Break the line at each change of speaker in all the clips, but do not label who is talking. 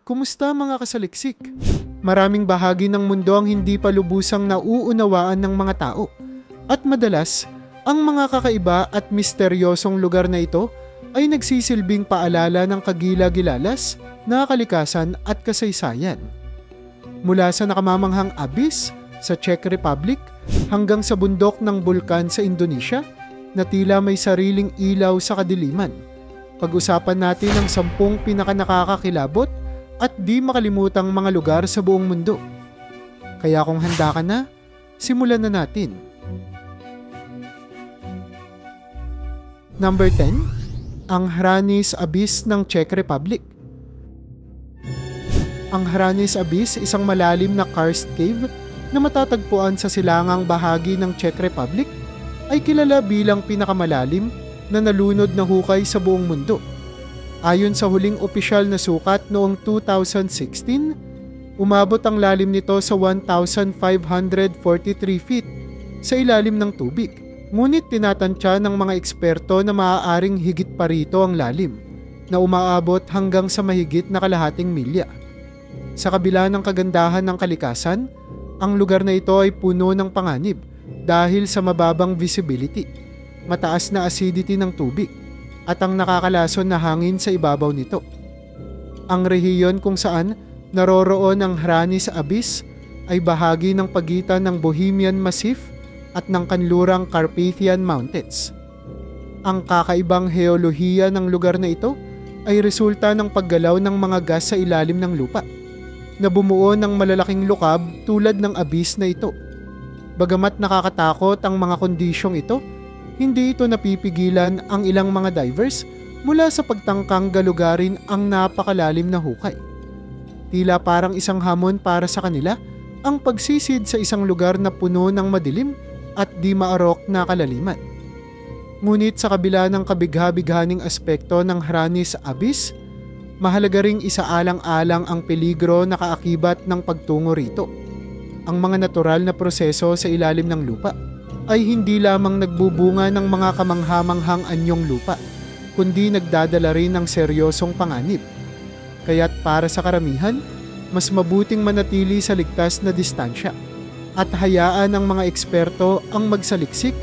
Kumusta mga kasaliksik? Maraming bahagi ng mundo ang hindi pa lubusang nauunawaan ng mga tao. At madalas, ang mga kakaiba at misteryosong lugar na ito ay nagsisilbing paalala ng kagila-gilalas, kalikasan at kasaysayan. Mula sa nakamamanghang abyss sa Czech Republic hanggang sa bundok ng bulkan sa Indonesia na tila may sariling ilaw sa kadiliman. Pag-usapan natin ang 10 pinakanakakakilabot at di makalimutang mga lugar sa buong mundo. Kaya kung handa ka na, simulan na natin. Number 10, ang Hranice Abyss ng Czech Republic. Ang Hranice Abyss, isang malalim na karst cave na matatagpuan sa silangang bahagi ng Czech Republic, ay kilala bilang pinakamalalim na nalunod na hukay sa buong mundo. Ayon sa huling opisyal na sukat noong 2016, umabot ang lalim nito sa 1,543 feet sa ilalim ng tubig. Ngunit tinatantya ng mga eksperto na maaaring higit pa rito ang lalim, na umaabot hanggang sa mahigit na kalahating milya. Sa kabila ng kagandahan ng kalikasan, ang lugar na ito ay puno ng panganib dahil sa mababang visibility, mataas na acidity ng tubig, at ang nakakalason na hangin sa ibabaw nito. Ang rehiyon kung saan naroroon ang Hranice Abyss ay bahagi ng pagitan ng Bohemian Massif at ng kanlurang Carpathian Mountains. Ang kakaibang heolohiya ng lugar na ito ay resulta ng paggalaw ng mga gas sa ilalim ng lupa na bumuo ng malalaking lukab tulad ng abyss na ito. Bagamat nakakatakot ang mga kondisyong ito, hindi ito napipigilan ang ilang mga divers mula sa pagtangkang galugarin ang napakalalim na hukay. Tila parang isang hamon para sa kanila ang pagsisid sa isang lugar na puno ng madilim at di maarok na kalaliman. Ngunit sa kabila ng kabigha-bighaning aspekto ng Hranice Abyss, mahalaga ring isaalang-alang ang peligro na kaakibat ng pagtungo rito. Ang mga natural na proseso sa ilalim ng lupa ay hindi lamang nagbubunga ng mga kamanghamanghang anyong lupa, kundi nagdadala rin ng seryosong panganib. Kaya't para sa karamihan, mas mabuting manatili sa ligtas na distansya at hayaan ang mga eksperto ang magsaliksik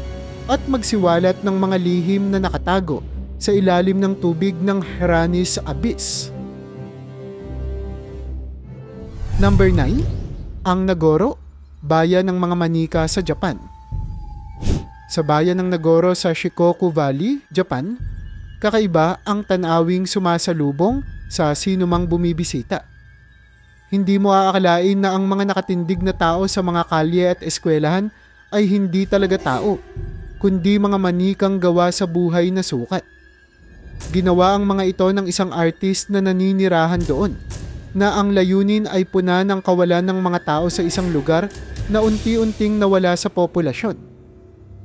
at magsiwalat ng mga lihim na nakatago sa ilalim ng tubig ng Hranice Abyss. Number 9, ang Nagoro, bayan ng mga manika sa Japan. Sa bayan ng Nagoro sa Shikoku Valley, Japan, kakaiba ang tanawing sumasalubong sa sinumang bumibisita. Hindi mo aakalain na ang mga nakatindig na tao sa mga kalye at eskwelahan ay hindi talaga tao, kundi mga manikang gawa sa buhay na sukat. Ginawa ang mga ito ng isang artist na naninirahan doon, na ang layunin ay puna ng kawalan ng mga tao sa isang lugar na unti-unting nawala sa populasyon.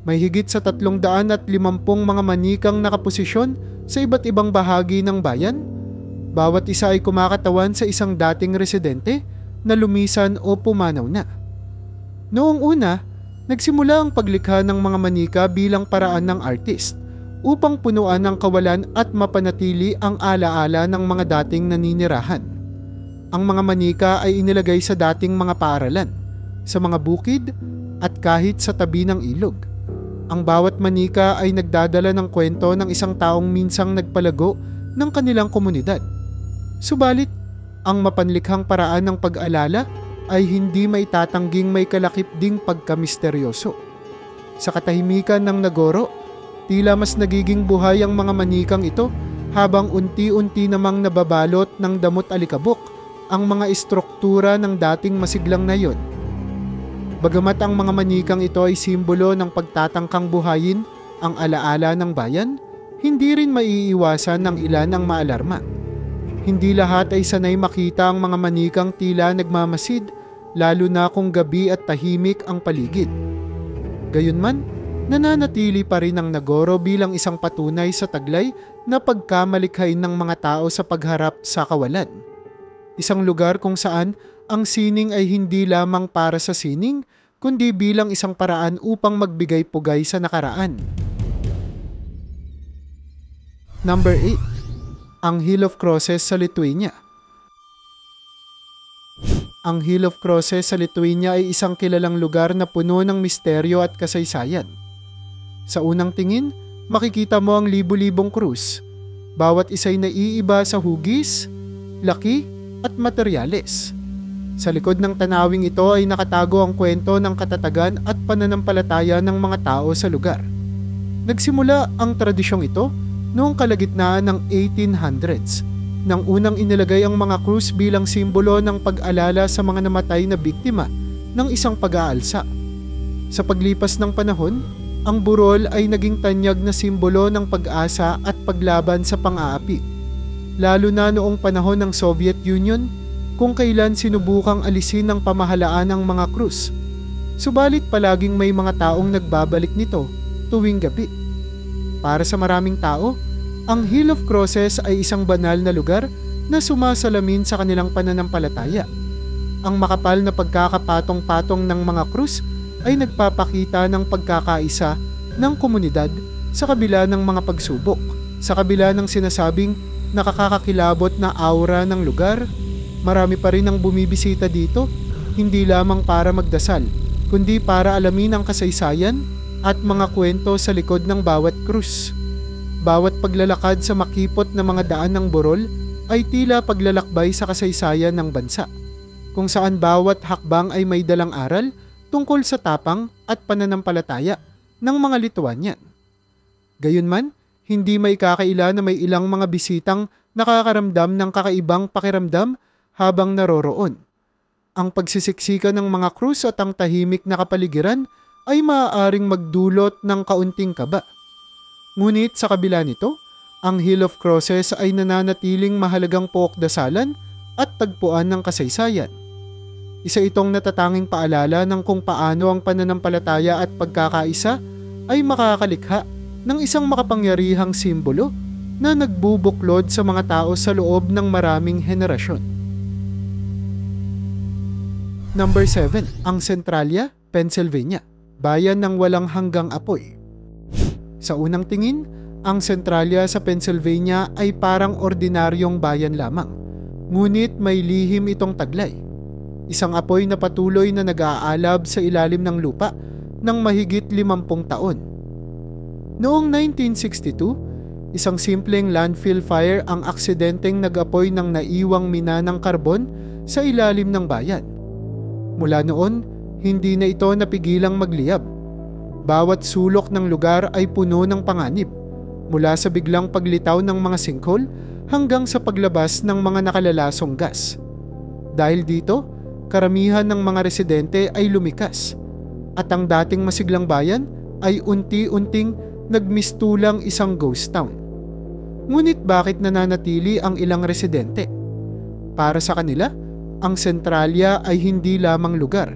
May higit sa 350 mga manikang nakaposisyon sa iba't ibang bahagi ng bayan. Bawat isa ay kumakatawan sa isang dating residente na lumisan o pumanaw na. Noong una, nagsimula ang paglikha ng mga manika bilang paraan ng artist upang punuan ng kawalan at mapanatili ang alaala ng mga dating naninirahan. Ang mga manika ay inilagay sa dating mga paaralan, sa mga bukid at kahit sa tabi ng ilog. Ang bawat manika ay nagdadala ng kwento ng isang taong minsang nagpalago ng kanilang komunidad. Subalit, ang mapanlikhang paraan ng pag-alala ay hindi maitatangging may kalakip ding pagkamisteryoso. Sa katahimikan ng Nagoro, tila mas nagiging buhay ang mga manikang ito habang unti-unti namang nababalot ng damot alikabok ang mga istruktura ng dating masiglang na yon. Bagamat ang mga manikang ito ay simbolo ng pagtatangkang buhayin ang alaala ng bayan, hindi rin maiiwasan ng ilan ang maalarma. Hindi lahat ay sanay makita ang mga manikang tila nagmamasid, lalo na kung gabi at tahimik ang paligid. Gayunman, nananatili pa rin ang Nagoro bilang isang patunay sa taglay na pagkamalikhain ng mga tao sa pagharap sa kawalan. Isang lugar kung saan ang sining ay hindi lamang para sa sining, kundi bilang isang paraan upang magbigay pugay sa nakaraan. Number 8. Ang Hill of Crosses sa Lithuania. Ang Hill of Crosses sa Lithuania ay isang kilalang lugar na puno ng misteryo at kasaysayan. Sa unang tingin, makikita mo ang libu-libong krus. Bawat isa'y naiiba sa hugis, laki at materyales. Sa likod ng tanawing ito ay nakatago ang kwento ng katatagan at pananampalataya ng mga tao sa lugar. Nagsimula ang tradisyong ito noong kalagitnaan ng 1800s, nang unang inilagay ang mga krus bilang simbolo ng pag-alala sa mga namatay na biktima ng isang pag-aalsa. Sa paglipas ng panahon, ang burol ay naging tanyag na simbolo ng pag-asa at paglaban sa pang-aapi. Lalo na noong panahon ng Soviet Union, kung kailan sinubukang alisin ng pamahalaan ang mga krus. Subalit palaging may mga taong nagbabalik nito tuwing gabi. Para sa maraming tao, ang Hill of Crosses ay isang banal na lugar na sumasalamin sa kanilang pananampalataya. Ang makapal na pagkakapatong-patong ng mga krus ay nagpapakita ng pagkakaisa ng komunidad sa kabila ng mga pagsubok. Sa kabila ng sinasabing nakakakilabot na aura ng lugar, marami pa rin ang bumibisita dito, hindi lamang para magdasal, kundi para alamin ang kasaysayan at mga kwento sa likod ng bawat krus. Bawat paglalakad sa makipot na mga daan ng burol ay tila paglalakbay sa kasaysayan ng bansa, kung saan bawat hakbang ay may dalang aral tungkol sa tapang at pananampalataya ng mga Lithuanian. Gayunman, hindi may kakaila na may ilang mga bisitang nakakaramdam ng kakaibang pakiramdam habang naroroon. Ang pagsisiksika ng mga krus at ang tahimik na kapaligiran ay maaaring magdulot ng kaunting kaba. Ngunit sa kabila nito, ang Hill of Crosses ay nananatiling mahalagang pookdasalan at tagpuan ng kasaysayan. Isa itong natatanging paalala ng kung paano ang pananampalataya at pagkakaisa ay makakalikha ng isang makapangyarihang simbolo na nagbubuklod sa mga tao sa loob ng maraming henerasyon. Number 7. Ang Centralia, Pennsylvania, bayan ng walang hanggang apoy. Sa unang tingin, ang Centralia sa Pennsylvania ay parang ordinaryong bayan lamang. Ngunit may lihim itong taglay. Isang apoy na patuloy na nag-aalab sa ilalim ng lupa ng mahigit 50 taon. Noong 1962, isang simpleng landfill fire ang aksidenteng nag-apoy ng naiwang mina ng karbon sa ilalim ng bayan. Mula noon, hindi na ito napigilang magliyab. Bawat sulok ng lugar ay puno ng panganib, mula sa biglang paglitaw ng mga sinkhole hanggang sa paglabas ng mga nakalalasong gas. Dahil dito, karamihan ng mga residente ay lumikas, at ang dating masiglang bayan ay unti-unting nagmistulang isang ghost town. Ngunit bakit nananatili ang ilang residente? Para sa kanila, ang Centralia ay hindi lamang lugar.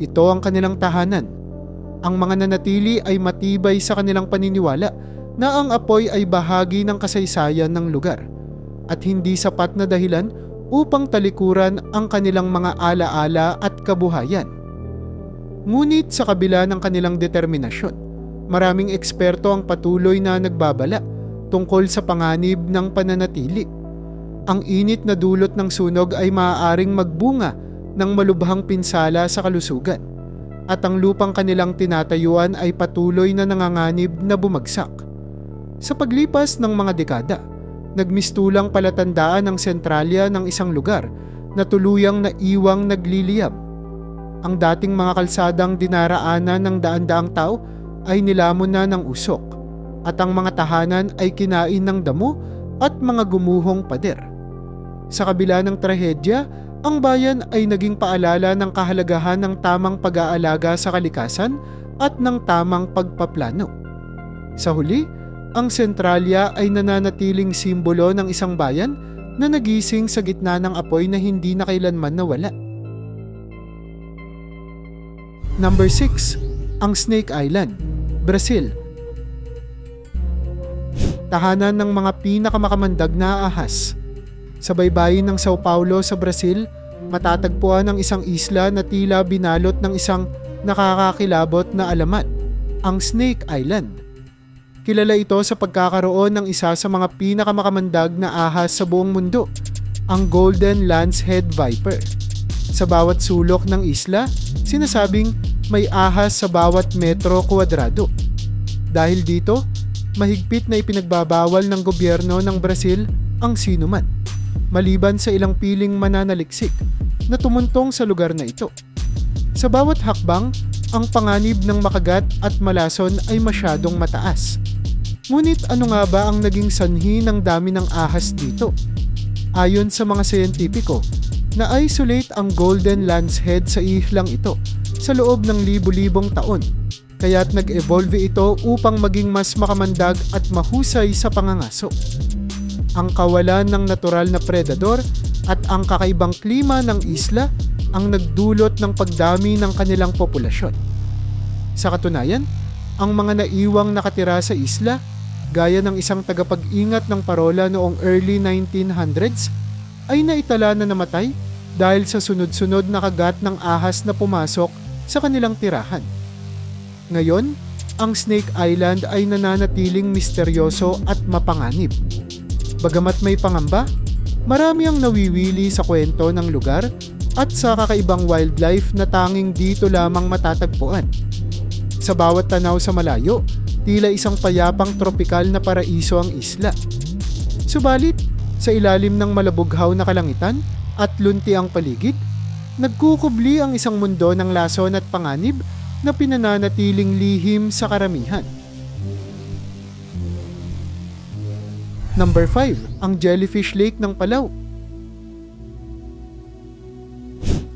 Ito ang kanilang tahanan. Ang mga nanatili ay matibay sa kanilang paniniwala na ang apoy ay bahagi ng kasaysayan ng lugar at hindi sapat na dahilan upang talikuran ang kanilang mga alaala at kabuhayan. Ngunit sa kabila ng kanilang determinasyon, maraming eksperto ang patuloy na nagbabala tungkol sa panganib ng pananatili. Ang init na dulot ng sunog ay maaaring magbunga ng malubhang pinsala sa kalusugan, at ang lupang kanilang tinatayuan ay patuloy na nanganganib na bumagsak. Sa paglipas ng mga dekada, nagmistulang palatandaan ng Centralia ng isang lugar na tuluyang naiwang nagliliyab. Ang dating mga kalsadang dinaraanan ng daan-daang tao ay nilamon na ng usok, at ang mga tahanan ay kinain ng damo at mga gumuhong pader. Sa kabila ng trahedya, ang bayan ay naging paalala ng kahalagahan ng tamang pag-aalaga sa kalikasan at ng tamang pagpaplano. Sa huli, ang Centralia ay nananatiling simbolo ng isang bayan na nagising sa gitna ng apoy na hindi na kailanman nawala. Number 6. Ang Snake Island, Brazil. Tahanan ng mga pinakamakamandag na ahas. Sa baybayin ng Sao Paulo sa Brazil, matatagpuan ang isang isla na tila binalot ng isang nakakakilabot na alamat, ang Snake Island. Kilala ito sa pagkakaroon ng isa sa mga pinakamakamandag na ahas sa buong mundo, ang Golden Lancehead Viper. Sa bawat sulok ng isla, sinasabing may ahas sa bawat metro kwadrado. Dahil dito, mahigpit na ipinagbabawal ng gobyerno ng Brazil ang sinuman, maliban sa ilang piling mananaliksik na tumuntong sa lugar na ito. Sa bawat hakbang, ang panganib ng makagat at malason ay masyadong mataas. Ngunit ano nga ba ang naging sanhi ng dami ng ahas dito? Ayon sa mga siyentipiko, na-isolate ang golden lancehead sa ihlang ito sa loob ng libu-libong taon, kaya't nag-evolve ito upang maging mas makamandag at mahusay sa pangangaso. Ang kawalan ng natural na predator at ang kakaibang klima ng isla ang nagdulot ng pagdami ng kanilang populasyon. Sa katunayan, ang mga naiwang nakatira sa isla, gaya ng isang tagapag-ingat ng parola noong early 1900s, ay naitala na namatay dahil sa sunod-sunod na kagat ng ahas na pumasok sa kanilang tirahan. Ngayon, ang Snake Island ay nananatiling misteryoso at mapanganib. Bagamat may pangamba, marami ang nawiwili sa kwento ng lugar at sa kakaibang wildlife na tanging dito lamang matatagpuan. Sa bawat tanaw sa malayo, tila isang payapang tropikal na paraiso ang isla. Subalit, sa ilalim ng malabughaw na kalangitan at lunti ang paligid, nagkukubli ang isang mundo ng lason at panganib na pinananatiling lihim sa karamihan. Number 5, ang Jellyfish Lake ng Palau.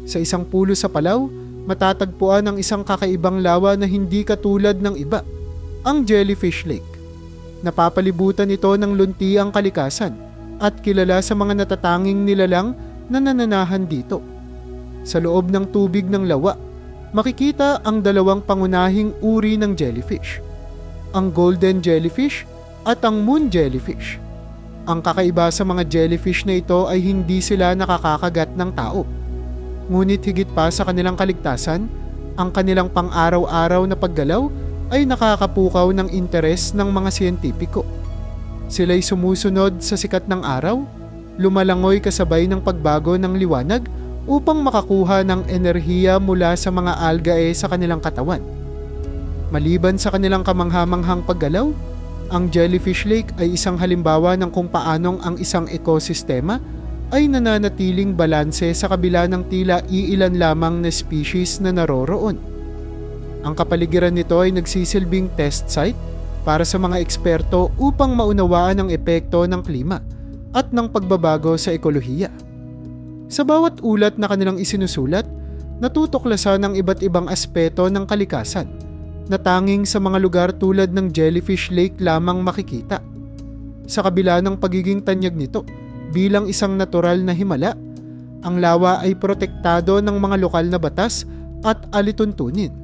Sa isang pulo sa Palau, matatagpuan ang isang kakaibang lawa na hindi katulad ng iba, ang Jellyfish Lake. Napapalibutan ito ng lunti ang kalikasan at kilala sa mga natatanging nilalang na nananahan dito. Sa loob ng tubig ng lawa, makikita ang dalawang pangunahing uri ng jellyfish, ang golden jellyfish at ang moon jellyfish. Ang kakaiba sa mga jellyfish na ito ay hindi sila nakakakagat ng tao. Ngunit higit pa sa kanilang kaligtasan, ang kanilang pang-araw-araw na paggalaw ay nakakapukaw ng interes ng mga siyentipiko. Sila'y sumusunod sa sikat ng araw, lumalangoy kasabay ng pagbago ng liwanag upang makakuha ng enerhiya mula sa mga algae sa kanilang katawan. Maliban sa kanilang kamanghamanghang paggalaw, ang Jellyfish Lake ay isang halimbawa ng kung paanong ang isang ekosistema ay nananatiling balanse sa kabila ng tila iilan lamang na species na naroroon. Ang kapaligiran nito ay nagsisilbing test site para sa mga eksperto upang maunawaan ang epekto ng klima at ng pagbabago sa ekolohiya. Sa bawat ulat na kanilang isinusulat, natutuklasan ang iba't ibang aspeto ng kalikasan na tanging sa mga lugar tulad ng Jellyfish Lake lamang makikita. Sa kabila ng pagiging tanyag nito bilang isang natural na himala, ang lawa ay protektado ng mga lokal na batas at alituntunin.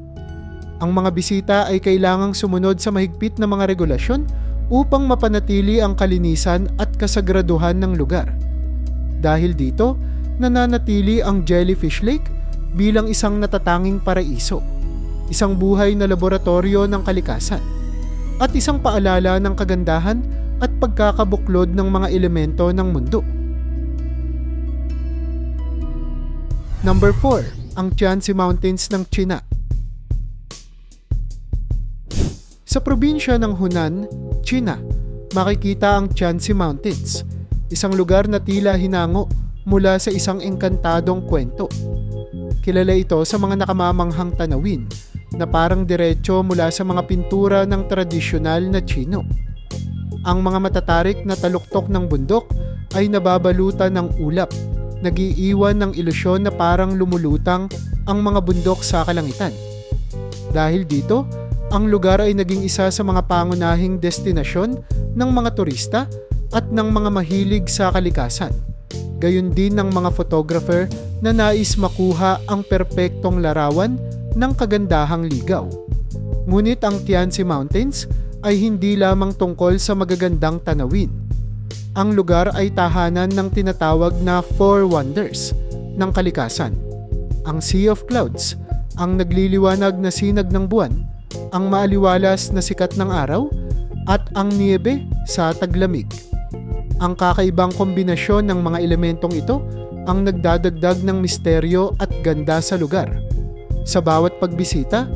Ang mga bisita ay kailangang sumunod sa mahigpit na mga regulasyon upang mapanatili ang kalinisan at kasagraduhan ng lugar. Dahil dito, nananatili ang Jellyfish Lake bilang isang natatanging paraiso, isang buhay na laboratorio ng kalikasan, at isang paalala ng kagandahan at pagkakabuklod ng mga elemento ng mundo. Number 4, ang Tianzi Mountains ng China. Sa probinsya ng Hunan, China, makikita ang Tianzi Mountains, isang lugar na tila hinango mula sa isang engkantadong kwento. Kilala ito sa mga nakamamanghang tanawin na parang diretso mula sa mga pintura ng tradisyonal na Chino. Ang mga matatarik na taluktok ng bundok ay nababalutan ng ulap, nag-iiwan ng ilusyon na parang lumulutang ang mga bundok sa kalangitan. Dahil dito, ang lugar ay naging isa sa mga pangunahing destinasyon ng mga turista at ng mga mahilig sa kalikasan. Gayon din ng mga photographer na nais makuha ang perpektong larawan ng kagandahang ligaw. Ngunit ang Tianzi Mountains ay hindi lamang tungkol sa magagandang tanawin. Ang lugar ay tahanan ng tinatawag na Four Wonders ng kalikasan. Ang Sea of Clouds, ang nagliliwanag na sinag ng buwan, ang maaliwalas na sikat ng araw, at ang niebe sa taglamig. Ang kakaibang kombinasyon ng mga elementong ito ang nagdadagdag ng misteryo at ganda sa lugar. Sa bawat pagbisita,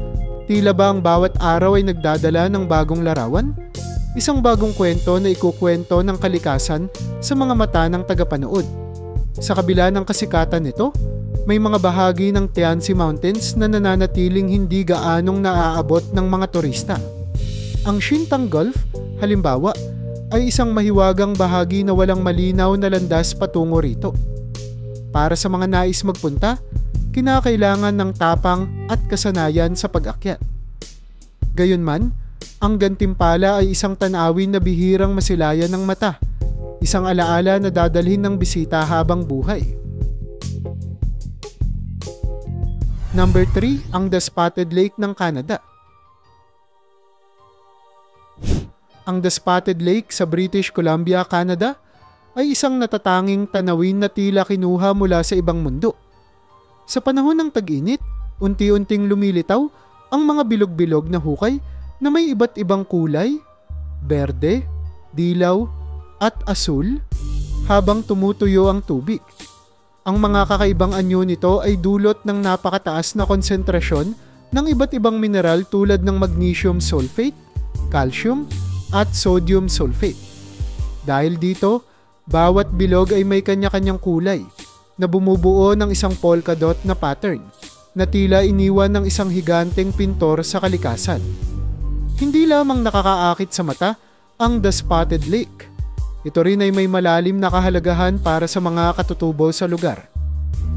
tila ba ang bawat araw ay nagdadala ng bagong larawan? Isang bagong kwento na ikukwento ng kalikasan sa mga mata ng tagapanood. Sa kabila ng kasikatan nito, may mga bahagi ng Tianzi Mountains na nananatiling hindi gaanong naaabot ng mga turista. Ang Xintang Gulf, halimbawa, ay isang mahiwagang bahagi na walang malinaw na landas patungo rito. Para sa mga nais magpunta, kinakailangan ng tapang at kasanayan sa pag-akyat. Gayunman, ang Gantimpala ay isang tanawin na bihirang masilayan ng mata, isang alaala na dadalhin ng bisita habang buhay. Number 3, ang The Spotted Lake ng Canada. Ang The Spotted Lake sa British Columbia, Canada ay isang natatanging tanawin na tila kinuha mula sa ibang mundo. Sa panahon ng tag-init, unti-unting lumilitaw ang mga bilog-bilog na hukay na may iba't ibang kulay, berde, dilaw, at asul habang tumutuyo ang tubig. Ang mga kakaibang anyo nito ay dulot ng napakataas na konsentrasyon ng iba't ibang mineral tulad ng magnesium sulfate, calcium, at sodium sulfate. Dahil dito, bawat bilog ay may kanya-kanyang kulay na bumubuo ng isang polka dot na pattern na tila iniwan ng isang higanteng pintor sa kalikasan. Hindi lamang nakakaakit sa mata ang The Spotted Lake. Ito rin ay may malalim na kahalagahan para sa mga katutubo sa lugar.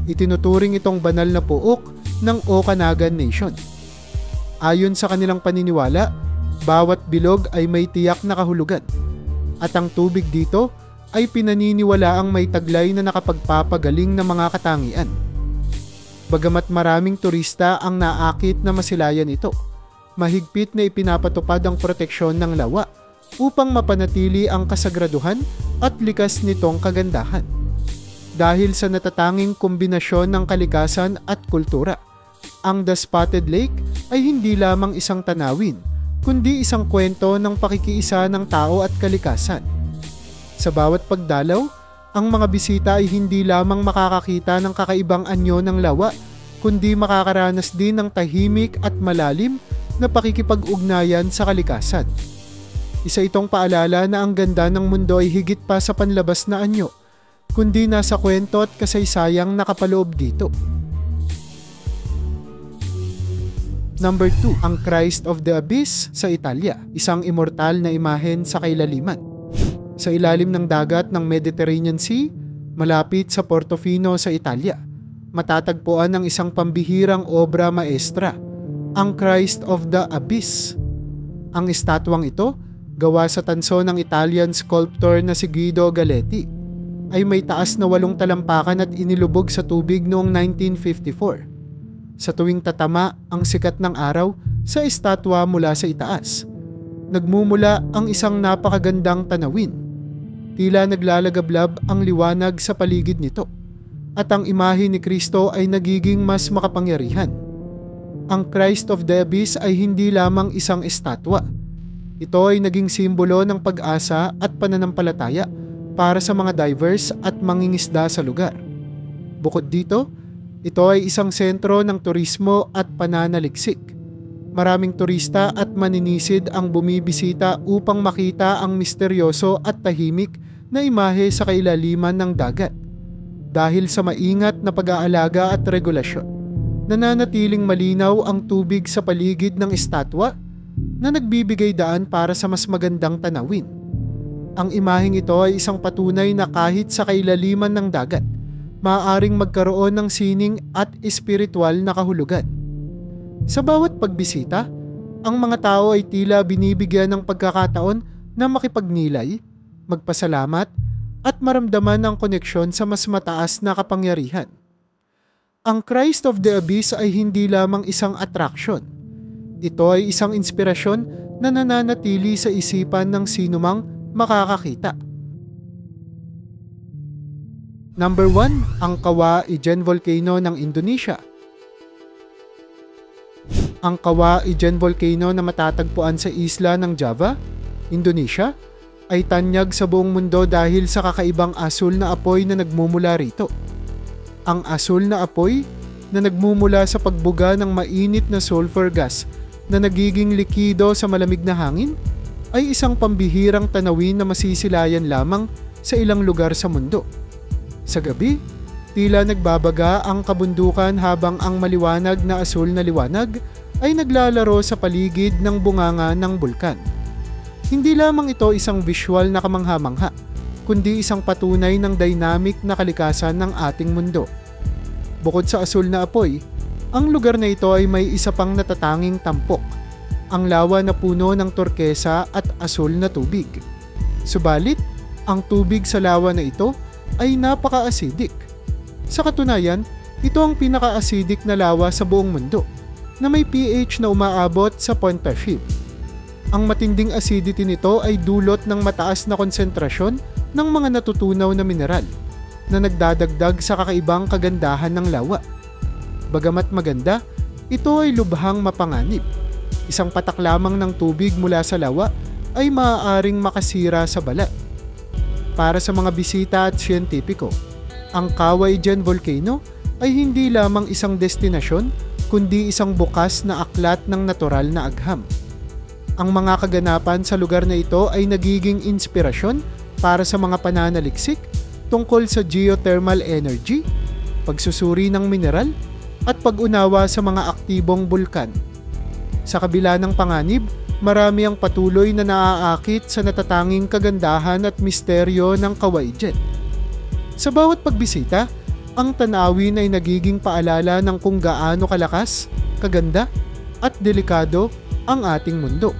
Itinuturing itong banal na puok ng Okanagan Nation. Ayon sa kanilang paniniwala, bawat bilog ay may tiyak na kahulugan at ang tubig dito ay pinaniniwalaang may taglay na nakapagpapagaling ng mga katangian. Bagamat maraming turista ang naakit na masilayan ito, mahigpit na ipinapatupad ang proteksyon ng lawa upang mapanatili ang kasagraduhan at likas nitong kagandahan. Dahil sa natatanging kombinasyon ng kalikasan at kultura, ang The Spotted Lake ay hindi lamang isang tanawin, kundi isang kwento ng pakikiisa ng tao at kalikasan. Sa bawat pagdalaw, ang mga bisita ay hindi lamang makakakita ng kakaibang anyo ng lawa, kundi makakaranas din ng tahimik at malalim na pakikipag-ugnayan sa kalikasan. Isa itong paalala na ang ganda ng mundo ay higit pa sa panlabas na anyo, kundi nasa kwento at kasaysayang nakapaloob dito. Number 2, ang Christ of the Abyss sa Italia, isang immortal na imahen sa kailaliman. Sa ilalim ng dagat ng Mediterranean Sea, malapit sa Portofino sa Italia, matatagpuan ang isang pambihirang obra maestra, ang Christ of the Abyss. Ang estatwang ito, gawa sa tanso ng Italian sculptor na si Guido Galletti, ay may taas na 8 talampakan at inilubog sa tubig noong 1954. Sa tuwing tatama ang sikat ng araw sa estatwa mula sa itaas, nagmumula ang isang napakagandang tanawin. Tila naglalagablab ang liwanag sa paligid nito at ang imahe ni Kristo ay nagiging mas makapangyarihan. Ang Christ of the Abyss ay hindi lamang isang estatwa. Ito ay naging simbolo ng pag-asa at pananampalataya para sa mga divers at mangingisda sa lugar. Bukod dito, ito ay isang sentro ng turismo at pananaliksik. Maraming turista at maninisid ang bumibisita upang makita ang misteryoso at tahimik na imahe sa kailaliman ng dagat. Dahil sa maingat na pag-aalaga at regulasyon, nananatiling malinaw ang tubig sa paligid ng estatwa na nagbibigay daan para sa mas magandang tanawin. Ang imaheng ito ay isang patunay na kahit sa kailaliman ng dagat, maaaring magkaroon ng sining at espiritual na kahulugan. Sa bawat pagbisita, ang mga tao ay tila binibigyan ng pagkakataon na makipagnilay, magpasalamat, at maramdaman ang koneksyon sa mas mataas na kapangyarihan. Ang Christ of the Abyss ay hindi lamang isang atraksyon. Ito ay isang inspirasyon na nananatili sa isipan ng sinumang makakakita. Number 1, ang Kawah Ijen Volcano ng Indonesia. Ang Kawah Ijen Volcano na matatagpuan sa isla ng Java, Indonesia, ay tanyag sa buong mundo dahil sa kakaibang asul na apoy na nagmumula rito. Ang asul na apoy na nagmumula sa pagbuga ng mainit na sulfur gas na nagiging likido sa malamig na hangin ay isang pambihirang tanawin na masisilayan lamang sa ilang lugar sa mundo. Sa gabi, tila nagbabaga ang kabundukan habang ang maliwanag na asul na liwanag ay naglalaro sa paligid ng bunganga ng bulkan. Hindi lamang ito isang visual na kamangha-mangha, kundi isang patunay ng dynamic na kalikasan ng ating mundo. Bukod sa asul na apoy, ang lugar na ito ay may isa pang natatanging tampok, ang lawa na puno ng turkesa at asul na tubig. Subalit, ang tubig sa lawa na ito ay napaka-acidic. Sa katunayan, ito ang pinaka-acidic na lawa sa buong mundo, na may pH na umaabot sa 0.5. Ang matinding acidity nito ay dulot ng mataas na konsentrasyon ng mga natutunaw na mineral na nagdadagdag sa kakaibang kagandahan ng lawa. Bagamat maganda, ito ay lubhang mapanganib. Isang patak lamang ng tubig mula sa lawa ay maaaring makasira sa balat. Para sa mga bisita at siyentipiko, ang Kawayan Volcano ay hindi lamang isang destinasyon kundi isang bukas na aklat ng natural na agham. Ang mga kaganapan sa lugar na ito ay nagiging inspirasyon para sa mga pananaliksik tungkol sa geothermal energy, pagsusuri ng mineral, at pag-unawa sa mga aktibong bulkan. Sa kabila ng panganib, marami ang patuloy na naaakit sa natatanging kagandahan at misteryo ng Kawayan. Sa bawat pagbisita, ang tanawin ay nagiging paalala ng kung gaano kalakas, kaganda, at delikado ang ating mundo.